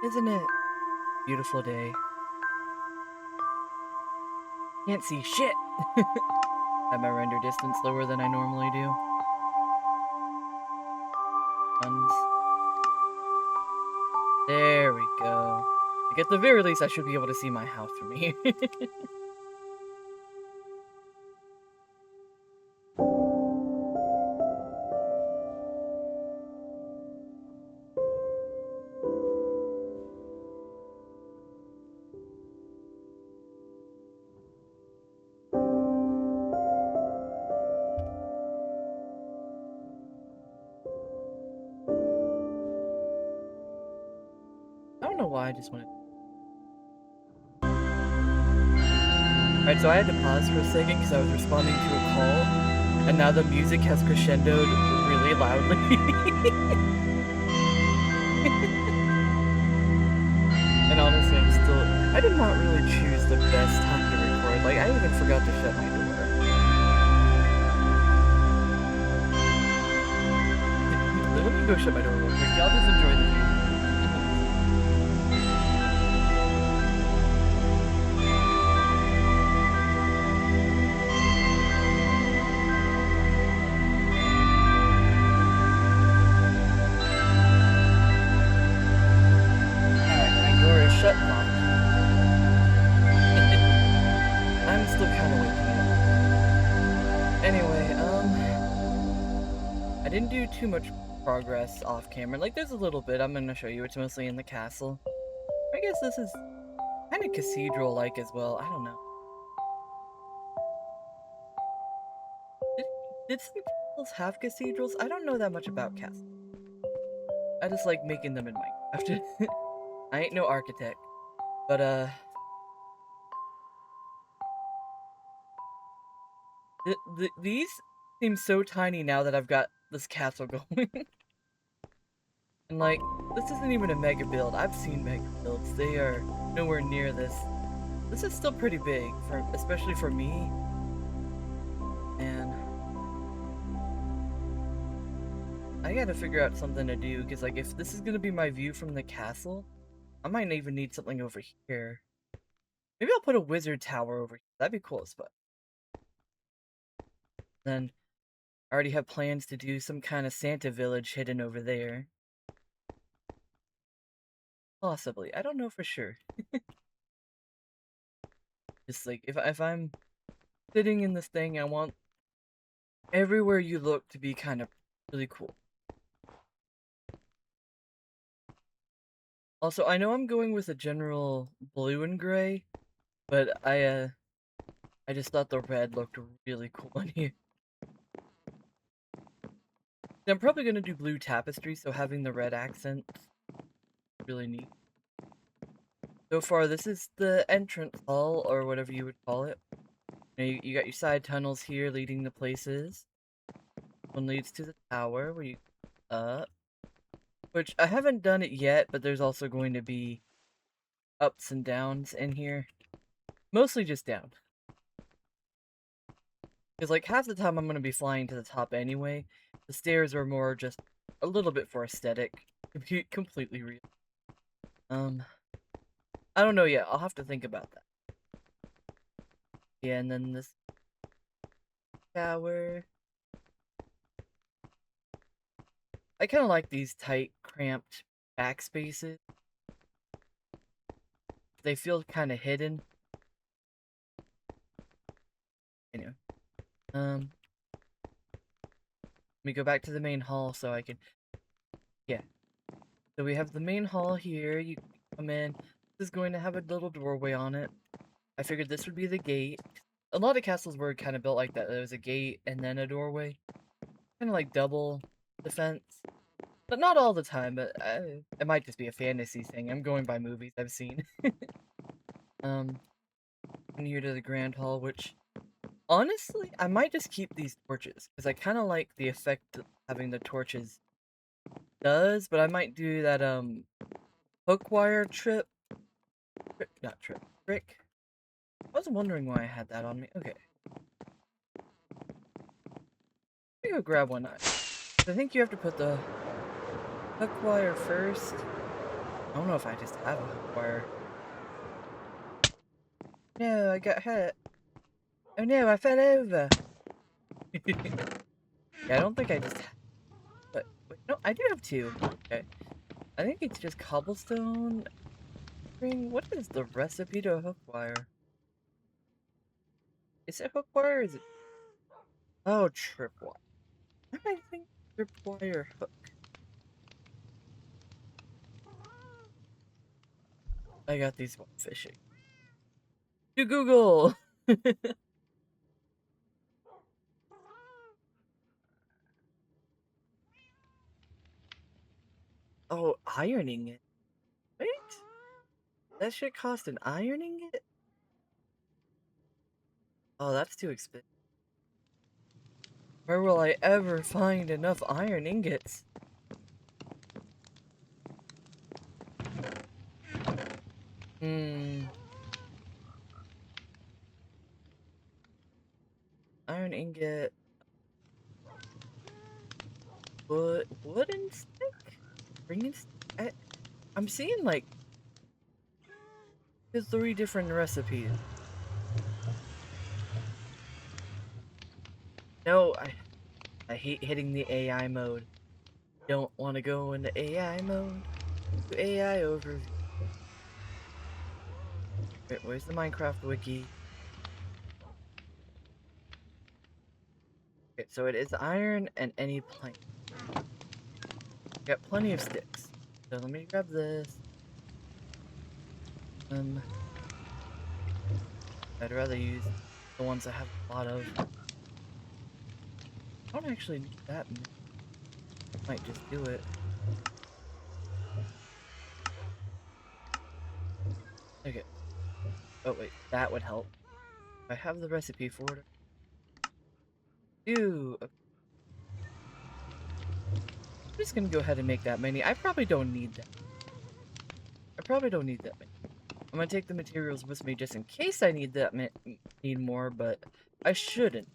Isn't it? Beautiful day. Can't see shit! Have my render distance lower than I normally do. Guns. There we go. Like, at the very least, I should be able to see my house from here. I don't know why, I just wanted... Alright, so I had to pause for a second because I was responding to a call, and now the music has crescendoed really loudly. And honestly, I did not really choose the best time to record. Like, I even forgot to shut my door. Let me go shut my door real quick. Y'all just enjoy the view. Alright, my door is shut now. I'm still kind of waking up. Anyway, I didn't do too much progress off camera. Like, there's a little bit. I'm gonna show you. It's mostly in the castle. I guess this is kind of cathedral-like as well. I don't know. Did some castles have cathedrals? I don't know that much about castles. I just like making them in Minecraft. I ain't no architect. But, these seem so tiny now that I've got this castle going. And like, this isn't even a mega build. I've seen mega builds. They are nowhere near this. This is still pretty big, especially for me. And I gotta figure out something to do, because like, if this is gonna be my view from the castle, I might even need something over here. Maybe I'll put a wizard tower over here. That'd be cool as fuck. Then I already have plans to do some kind of Santa village hidden over there. Possibly. I don't know for sure. Just like, if I'm sitting in this thing, I want everywhere you look to be kind of really cool. Also, I know I'm going with a general blue and gray, but I just thought the red looked really cool on here. I'm probably gonna do blue tapestry, so having the red accents really neat. So far, this is the entrance hall, or whatever you would call it. You got your side tunnels here leading to places. One leads to the tower, where you up. Which, I haven't done it yet, but there's also going to be ups and downs in here. Mostly just down. Because, like, half the time I'm going to be flying to the top anyway. The stairs are more just a little bit for aesthetic. To be completely real. I don't know yet. I'll have to think about that. Yeah, and then this tower. I kind of like these tight, cramped backspaces. They feel kind of hidden. Anyway. Let me go back to the main hall so I can... Yeah. So we have the main hall here. You come in. This is going to have a little doorway on it. I figured this would be the gate. A lot of castles were kind of built like that. There was a gate and then a doorway. Kind of like double defense. But not all the time, but it might just be a fantasy thing. I'm going by movies I've seen. And here to the Grand Hall, which... Honestly, I might just keep these torches, because I kind of like the effect having the torches does, but I might do that, hook wire trick. Not trick. Trick. I was wondering why I had that on me. Okay. Let me go grab one. I think you have to put the hook wire first. I don't know if I just have a hook wire. No, I got hurt. Oh no, I fell over. Yeah, I don't think I just have, but wait, no, I do have two. Okay. I think it's just cobblestone ring. What is the recipe to a hook wire? Is it hook wire or is it? Oh, tripwire. Why do I think tripwire hook? I got these while fishing. To Google! Oh, ironing it. Wait, that should cost an ironing it? Oh, that's too expensive. Where will I ever find enough iron ingots? Hmm. Iron ingot. Wooden stick? Ring stick? I'm seeing like the 3 different recipes. No, I hate hitting the AI mode. Don't want to go into AI mode. To AI overview. Wait, where's the Minecraft wiki? Okay, so it is iron and any plank. Got plenty of sticks. So let me grab this. I'd rather use the ones I have a lot of. I don't actually need that many. Might just do it. Okay. Oh wait, that would help. I have the recipe for it. Ew. Okay. I'm just gonna go ahead and make that many. I probably don't need that. I probably don't need that many. I'm gonna take the materials with me just in case I need that need more, but I shouldn't.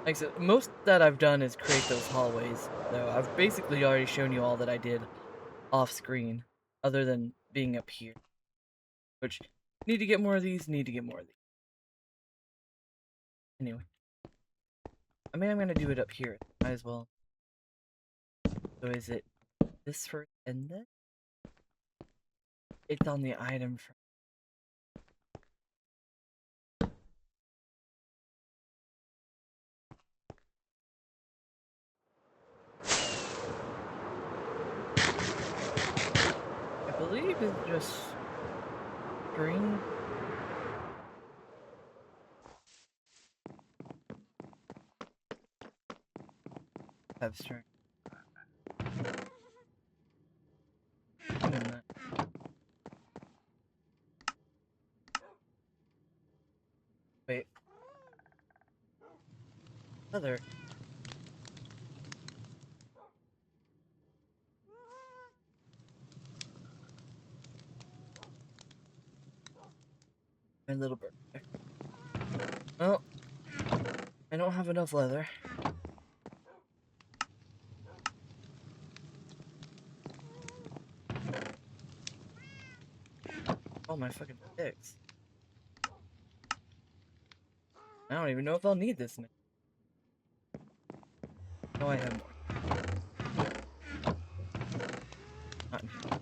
Like I said, most that I've done is create those hallways. So I've basically already shown you all that I did off screen, other than being up here. Which, need to get more of these, need to get more of these. Anyway. I mean, I'm gonna do it up here. Might as well. So is it this first and then? It's on the item for. I believe it's just string. Have string. Wait. Other. My little bird. Oh, I don't have enough leather. Oh my fucking sticks. I don't even know if I'll need this now. No, I have more. Not in here.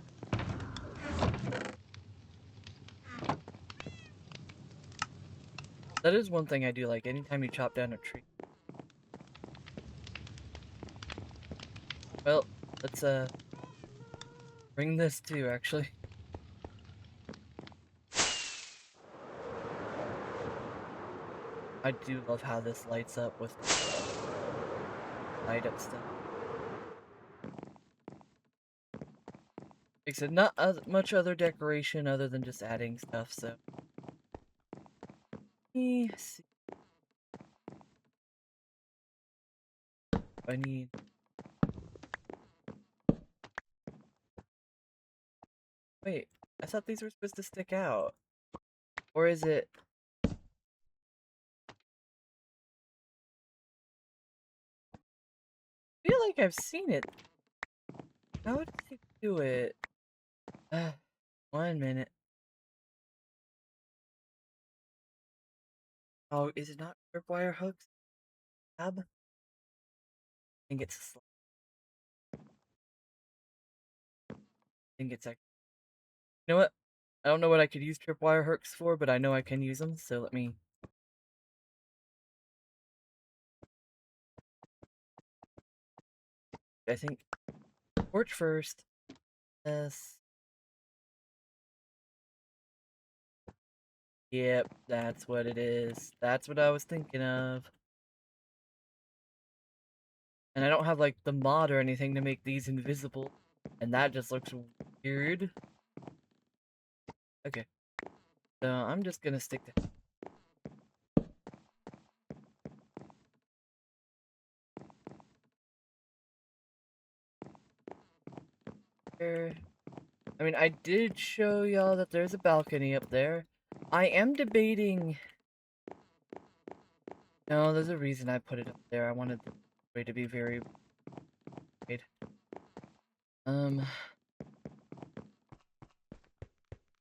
That is one thing I do like. Anytime you chop down a tree. Well, let's bring this too. Actually, I do love how this lights up with light up stuff. Like I said, not much other decoration other than just adding stuff. So, let me see. I need. Wait, I thought these were supposed to stick out. Or is it? I feel like I've seen it How did he do it? 1 minute. Oh, is it not tripwire hooks? Tab? I think it's like. You know what? I don't know what I could use tripwire hooks for, but I know I can use them, so let me. I think torch first. Yes. Yep, that's what it is. That's what I was thinking of. And I don't have like the mod or anything to make these invisible. And that just looks weird. Okay. So I'm just gonna stick to here. I mean, I did show y'all that there's a balcony up there. I am debating. No, there's a reason I put it up there. I wanted the way to be very wide.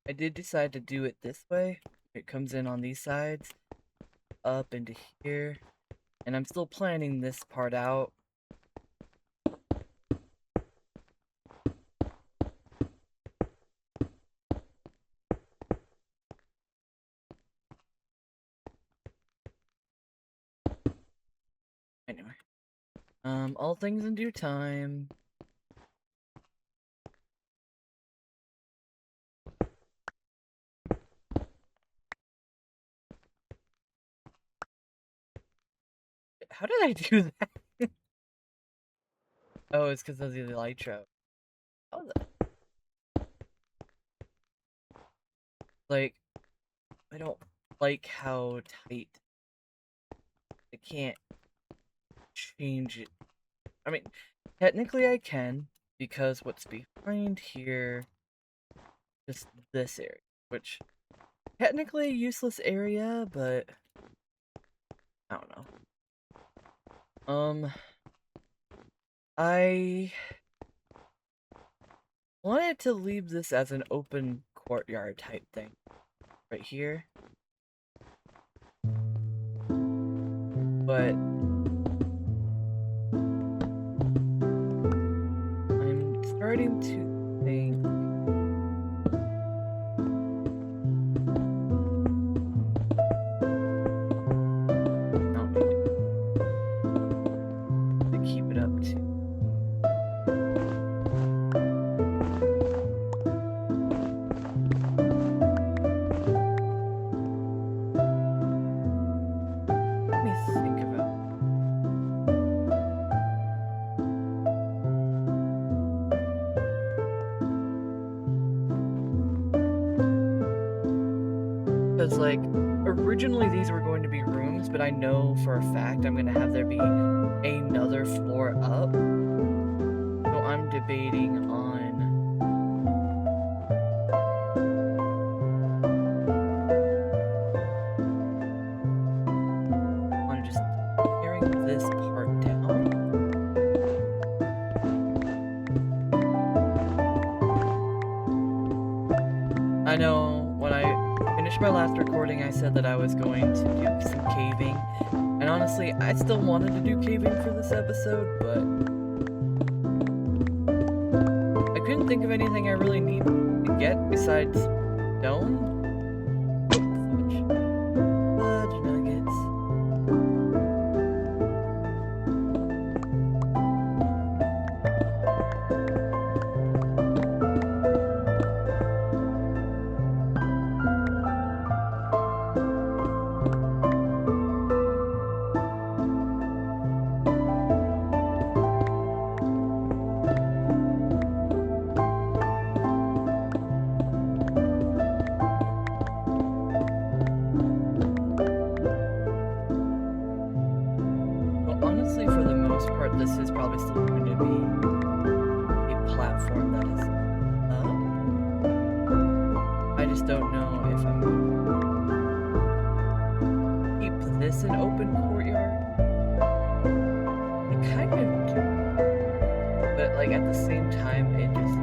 I did decide to do it this way. It comes in on these sides, up into here, and I'm still planning this part out. Anyway, all things in due time. How did I do that? Oh, it's because of the elytra. Oh, like, I don't like how tight. I can't change it. I mean, technically I can, because what's behind here, just this area, which technically a useless area, but I don't know. I wanted to leave this as an open courtyard type thing right here, but I'm starting to think to keep it up to. Let me think about. Because, like, originally these were going to be rooms, but I know for a fact I'm going to have there be another floor up. So I'm debating on just tearing this part down. I know when I finished my last recording, I said that I was going to do some caving. And honestly, I still wanted to do caving for this episode, but I couldn't think of anything I really need to get besides stone. Fudge nuggets. Honestly, for the most part, this is probably still going to be like at the same time, it just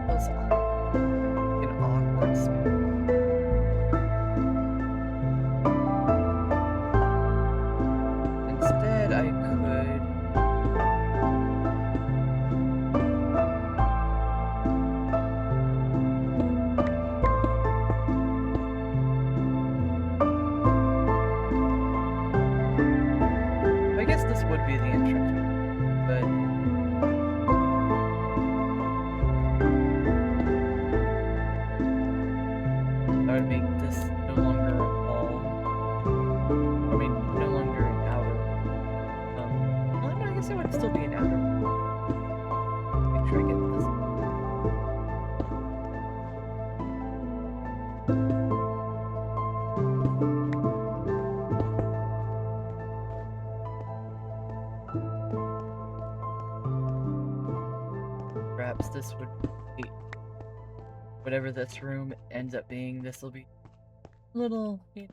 feels like an awkward space. Instead, I could. I guess this would be the entrance, but I would make this no longer a hall. I mean, no longer an outer. Well, no, I guess it would still be an outer. Make sure I get this. Perhaps this would be whatever this room ends up being. This will be a little. You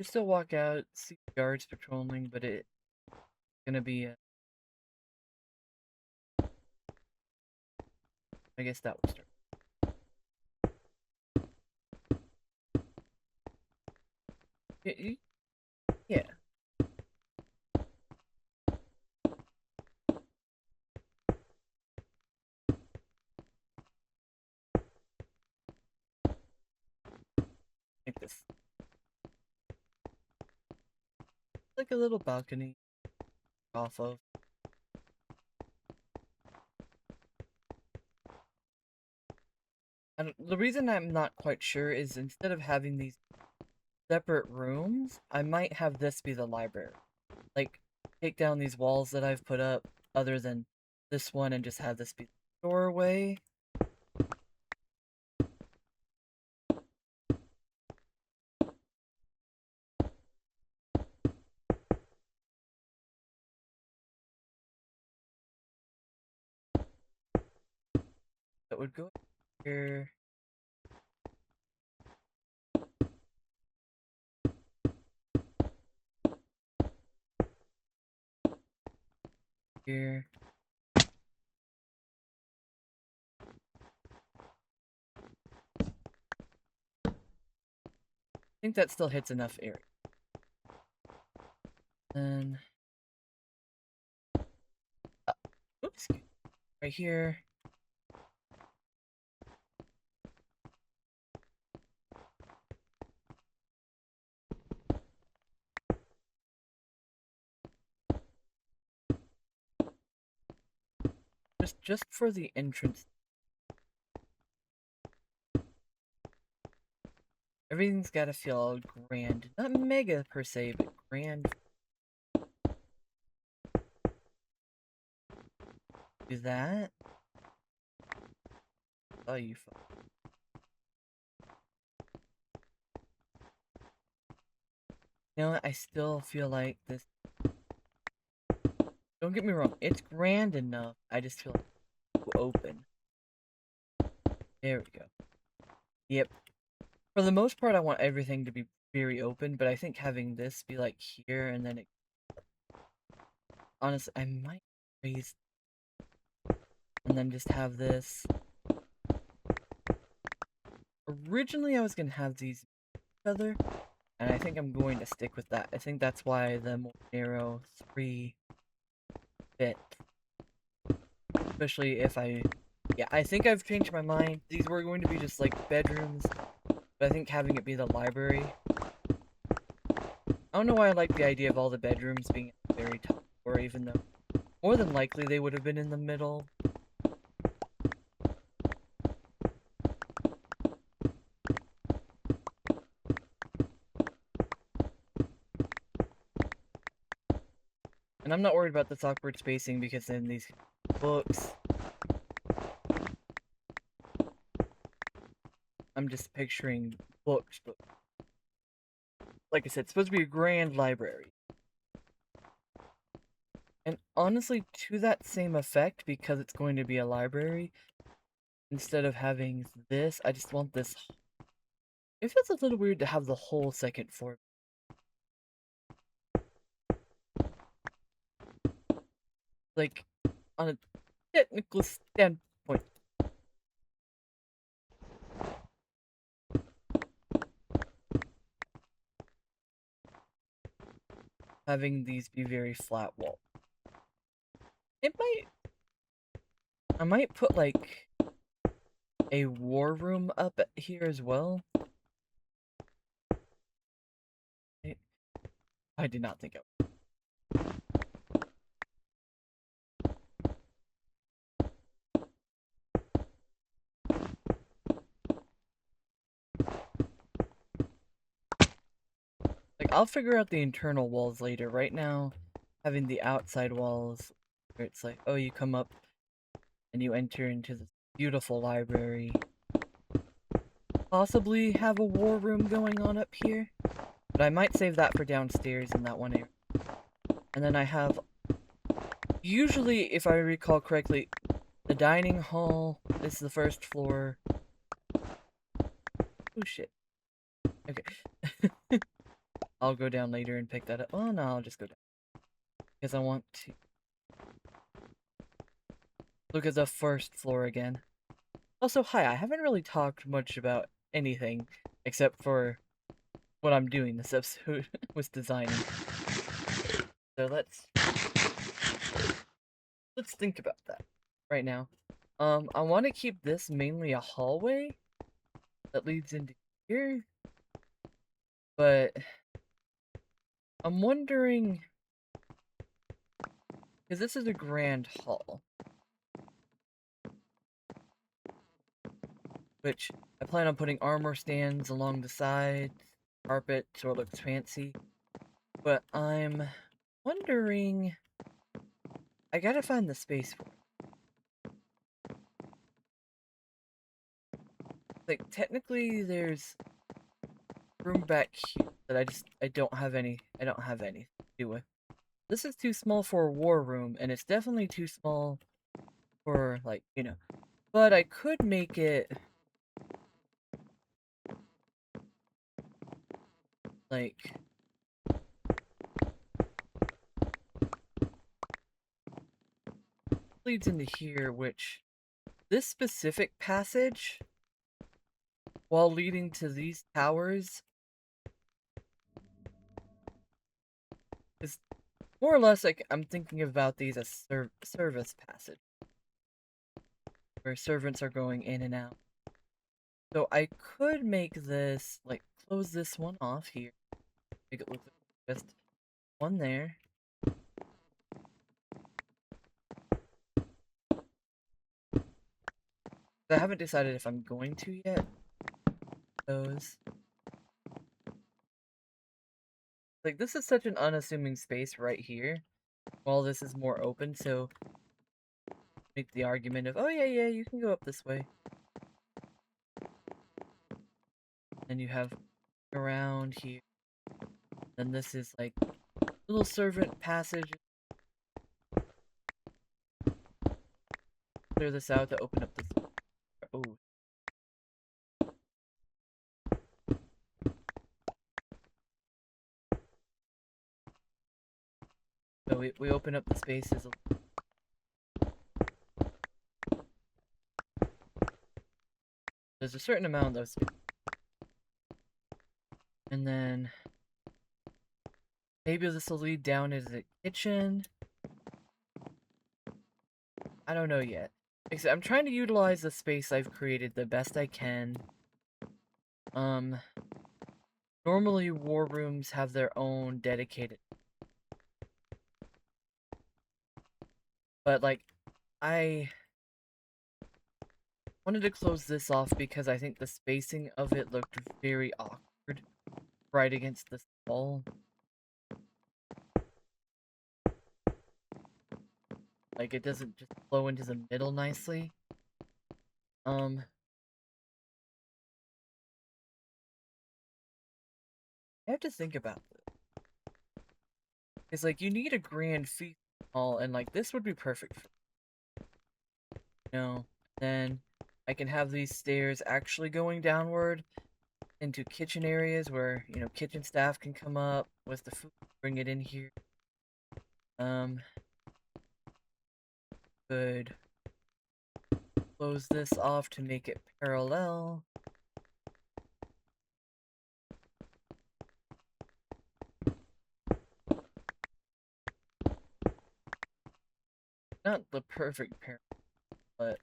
still walk out, see guards patrolling, but it's gonna be. I guess that will start. Yeah. Like this. Like a little balcony off of. And the reason I'm not quite sure is instead of having these separate rooms, I might have this be the library. Like, take down these walls that I've put up, other than this one, and just have this be the doorway. That would go here. Here. I think that still hits enough area. Then, oops, right here. Just for the entrance. Everything's gotta feel grand. Not mega per se, but grand. Do that. Oh, you fuck. You know what? I still feel like this. Don't get me wrong, it's grand enough. I just feel like too open. There we go. Yep. For the most part, I want everything to be very open, but I think having this be like here and then it. Honestly, I might raise. And then just have this. Originally, I was gonna have these each other, and I think I'm going to stick with that. I think that's why the more narrow 3 fit. Especially if yeah, I think I've changed my mind. These were going to be just like bedrooms, but I think having it be the library. I don't know why I like the idea of all the bedrooms being at the very top floor, even though more than likely they would have been in the middle. And I'm not worried about this awkward spacing because in these books, I'm just picturing books, but like I said, it's supposed to be a grand library. And honestly, to that same effect, because it's going to be a library, instead of having this, I just want this. It feels a little weird to have the whole second floor. like, on a technical standpoint. Having these be very flat wall. I might put like a war room up here as well. I did not think of. Like, I'll figure out the internal walls later. Right now, having the outside walls, where it's like, oh, you come up and you enter into this beautiful library. Possibly have a war room going on up here, but I might save that for downstairs in that one area. And then I have, usually, if I recall correctly, the dining hall is the first floor. Oh shit. Okay. I'll go down later and pick that up. Oh no, I'll just go down. Because I want to look at the first floor again. Also, hi, I haven't really talked much about anything except for what I'm doing this episode was designing. So let's think about that right now. I want to keep this mainly a hallway that leads into here, but I'm wondering, because this is a grand hall, which I plan on putting armor stands along the sides, carpet so it looks fancy, but I'm wondering, I gotta find the space for it. Like, technically there's room back here that I don't have any to do with. This is too small for a war room, and it's definitely too small for, like, you know, but I could make it like leads into here, which this specific passage, while leading to these towers, is more or less like I'm thinking about these as service passage, where servants are going in and out. So I could make this, like, close this one off here, make it look like just one there. I haven't decided if I'm going to yet. Those. Like, this is such an unassuming space right here, while this is more open, so make the argument of, oh yeah, you can go up this way. And you have around here. Then this is like little servant passage. Clear this out to open up this. Oh. So we open up the spaces. There's a certain amount of space. And then maybe this will lead down into the kitchen. I don't know yet. I'm trying to utilize the space I've created the best I can. Normally war rooms have their own dedicated. But like, I wanted to close this off because I think the spacing of it looked very awkward right against this wall. Like, it doesn't just flow into the middle nicely. I have to think about this. It's like, you need a grand feast hall, and like, this would be perfect for, you know, then I can have these stairs actually going downward into kitchen areas where, you know, kitchen staff can come up with the food, bring it in here. could close this off to make it parallel. Not the perfect pair, but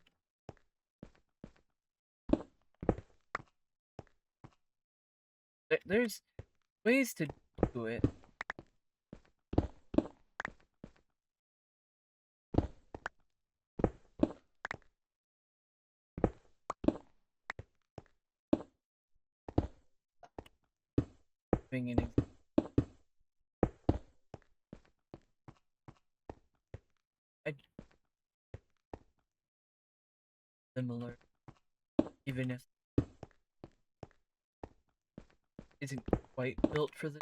there's ways to do it. Giving an similar, even if it isn't quite built for the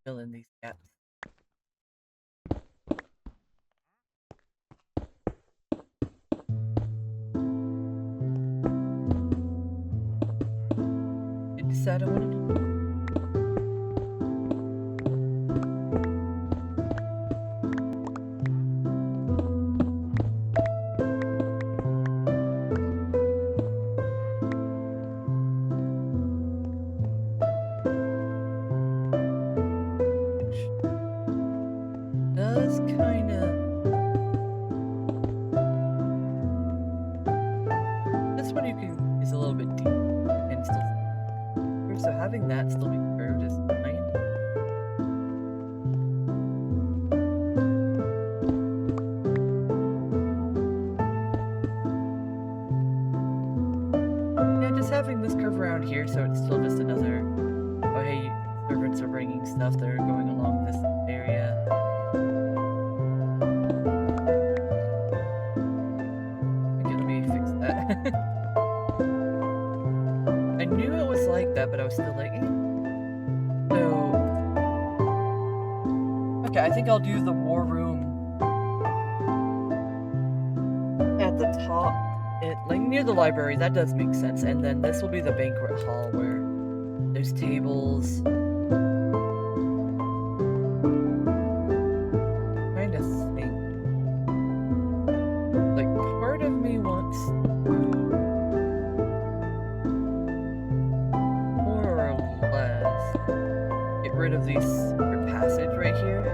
fill in these gaps. I decided I wanted to does kind of. This one you can is a little bit deep and still, so having that still be curved is fine. Yeah, just having this curve around here, so it's still just another. Oh hey, servants are bringing stuff that are going along this area. Okay, let me fix that. I knew it was like that, but I was still like, eh. So, okay, I think I'll do the war room at the top, like near the library. That does make sense. And then this will be the banquet hall where there's tables. Trying to think. Like, part of me wants to more or less get rid of these secret passage right here.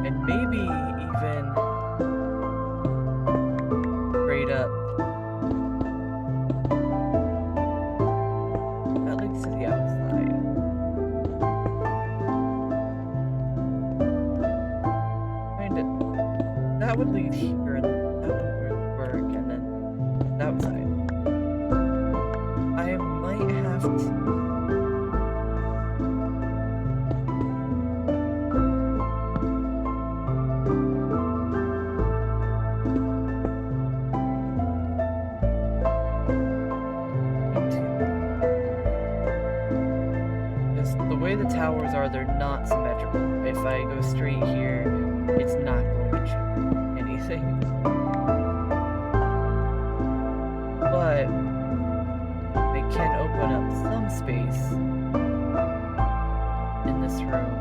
And maybe even straight up that leads to the outside. Kind of that would lead here and that wouldn't really work, and then the outside. I might have to the way the towers are, they're not symmetrical. If I go straight here, it's not going to change anything. But they can open up some space in this room.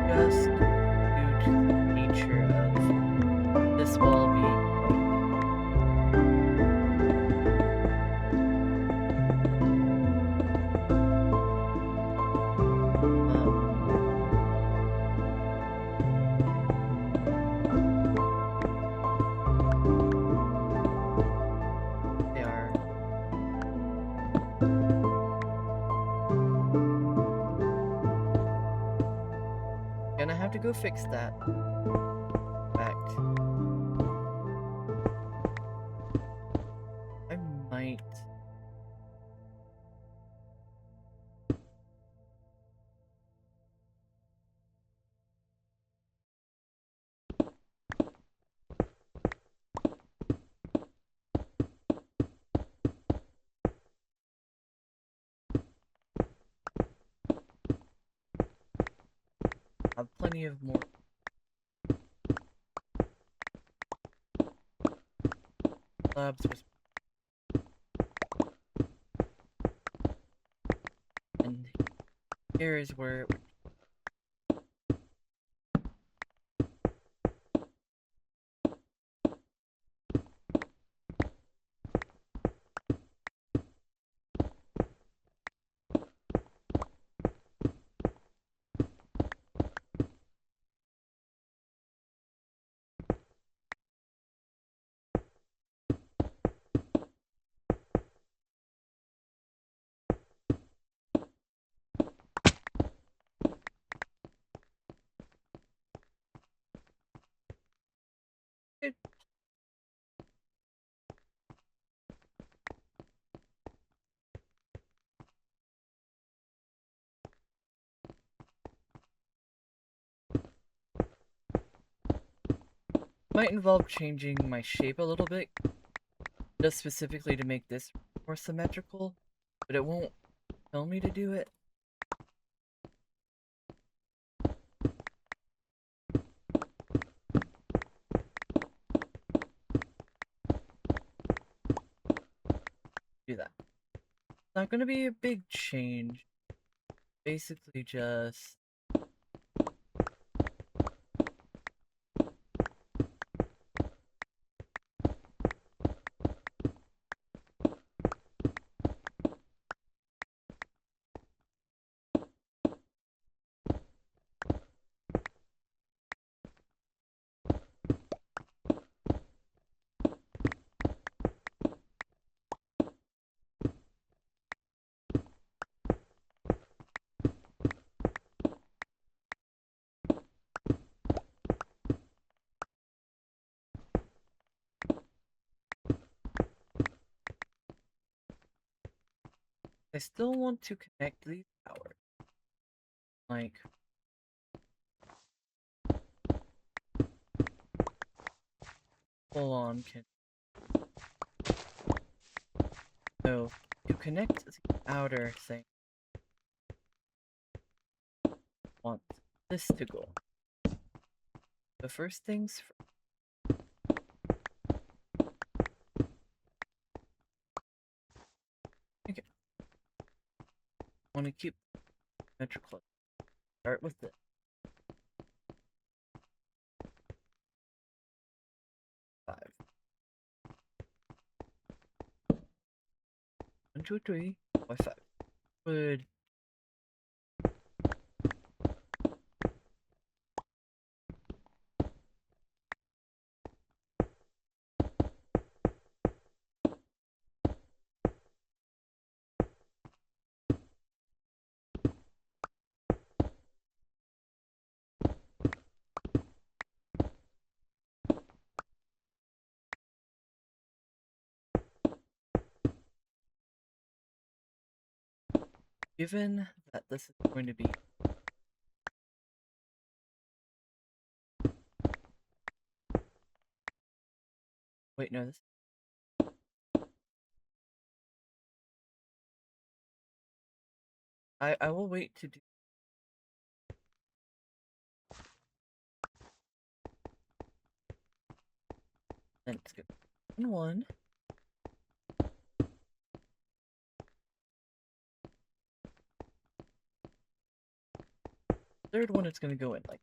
Just due to the nature of this wall being gonna have to go fix that. Fact. I might. Have plenty of more. labs was, and here is where it would. It might involve changing my shape a little bit, just specifically to make this more symmetrical, but it won't tell me to do it. Do that. It's not going to be a big change. Basically just I still want to connect these towers. Like, full on can. So, to connect the outer thing, I want this to go. The first things first. Okay. I want to keep symmetrical. Start with this. 5. 1, 2, 3, 4, 5. Good. Given that this is going to be wait, no, this I will wait to do then it's good. And 1. Third one it's gonna go in like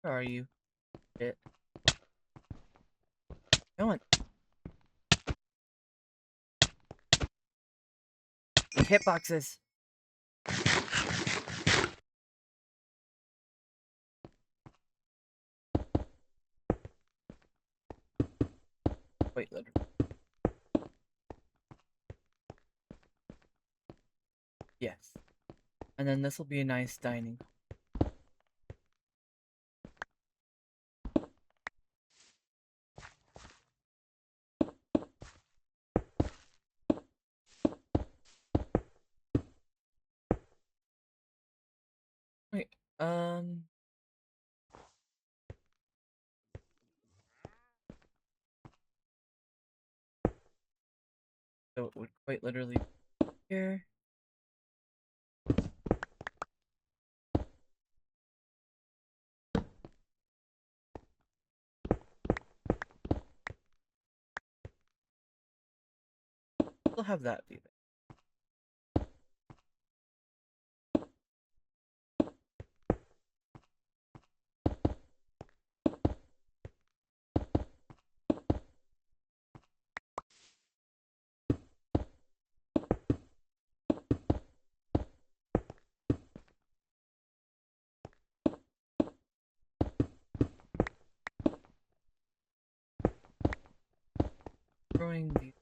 where are you? It. Come on. Hitboxes. Yes. And then this will be a nice dining. Wait, so it would quite literally be here. We'll have that be there. Throwing these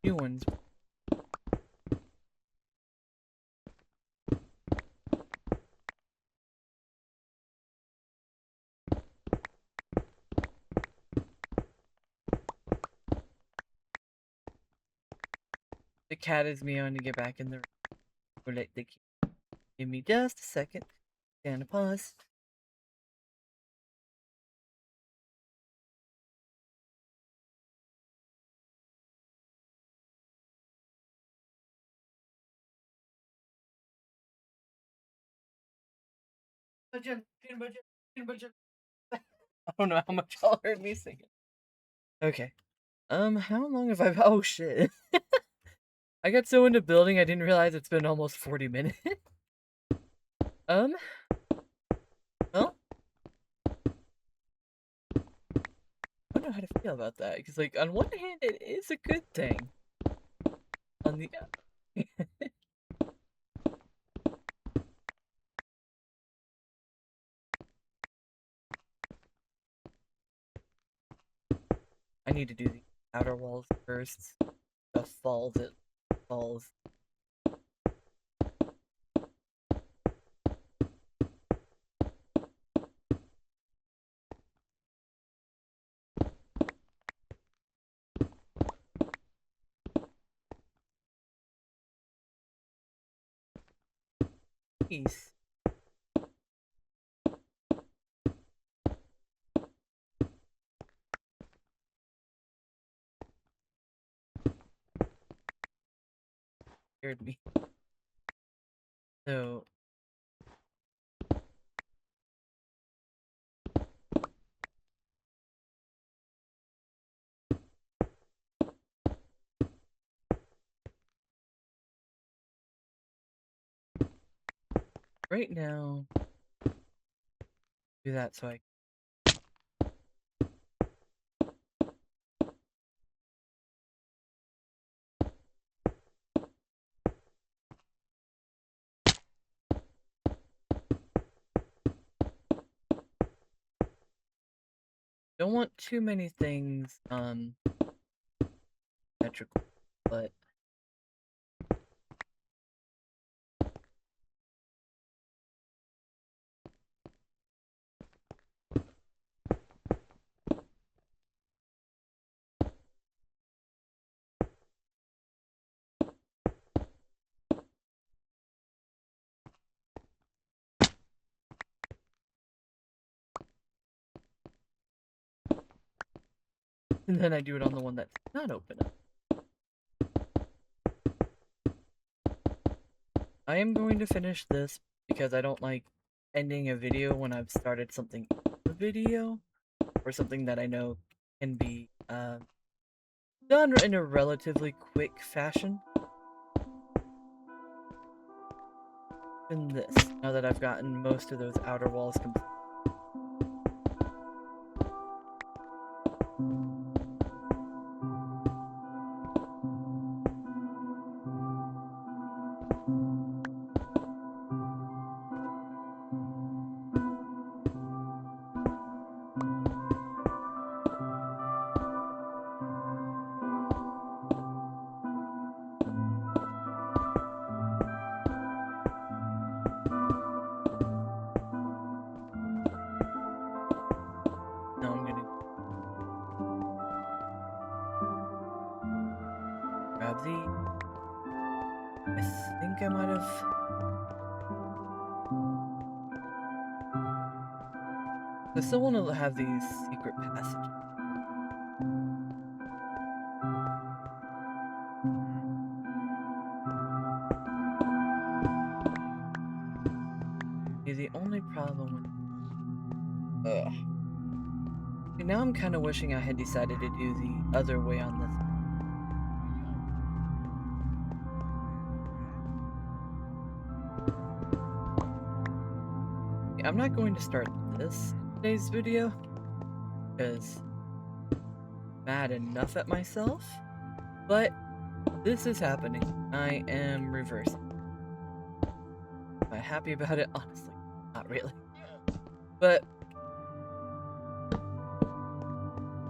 new ones. The cat is meowing to get back in the room. Or let the key. Give me just a second. Gonna pause. I don't know how much y'all heard me singing. Okay. How long have I? Oh shit! I got so into building, I didn't realize it's been almost 40 minutes. Um. Well, I don't know how to feel about that because, like, on one hand, it is a good thing. On the, I need to do the outer walls first. The falls, it falls. Peace. Scared me. So right now, do that so I don't want too many things symmetrical, but and then I do it on the one that's not open up. I am going to finish this because I don't like ending a video when I've started something in a video or something that I know can be done in a relatively quick fashion. In this, now that I've gotten most of those outer walls complete. have the... I think I might have... I still want to have these secret passages. See, the only problem with... Ugh. See, now I'm kind of wishing I had decided to do the other way on this. I'm not going to start this in today's video, because I'm mad enough at myself, but this is happening. I am reversing. Am I happy about it? Honestly, not really. But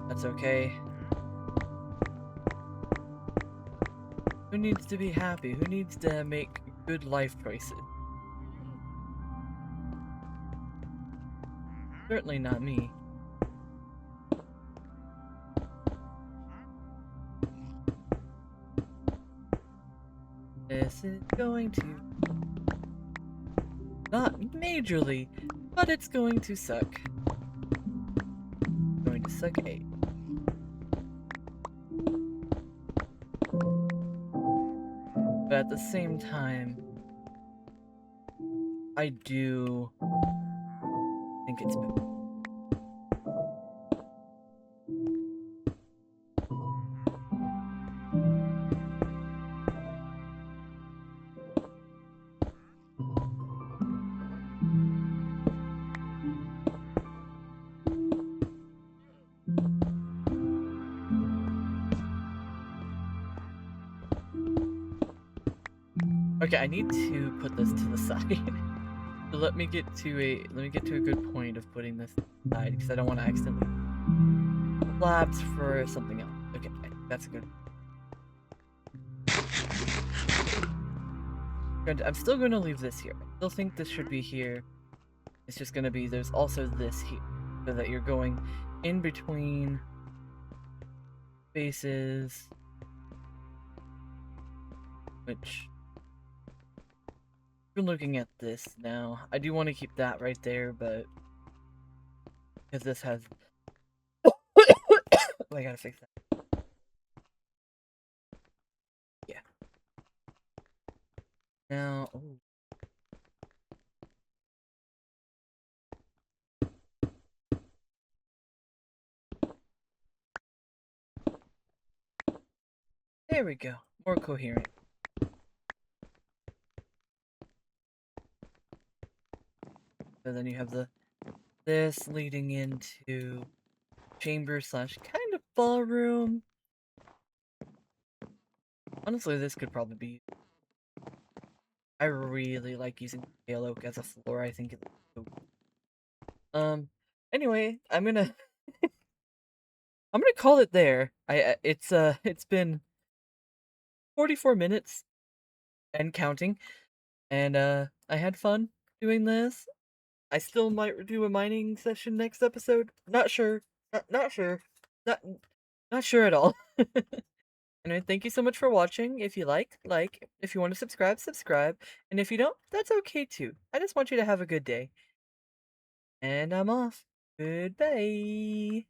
that's okay. Who needs to be happy? Who needs to make good life choices? Certainly not me. This is going to... not majorly, but it's going to suck. Going to suck 8. But at the same time, I do think it's better. Okay, I need to put this to the side. So let me get to a good point of putting this aside, because I don't want to accidentally collapse for something else. Okay, that's good. I'm still going to leave this here. I still think this should be here. It's just going to be, there's also this here, so that you're going in between spaces, which... looking at this now, I do want to keep that right there, but because this has I gotta fix that. Yeah. Now, ooh. There we go. More coherent. So then you have this leading into chamber slash kind of ballroom. Honestly, this could probably be... I really like using pale oak as a floor. I think it looks so... Anyway, I'm gonna call it there. It's been 44 minutes and counting, and I had fun doing this. I still might do a mining session next episode. Not sure. Not sure. Not sure at all. Anyway, thank you so much for watching. If you like. If you want to subscribe, subscribe. And if you don't, that's okay too. I just want you to have a good day. And I'm off. Goodbye.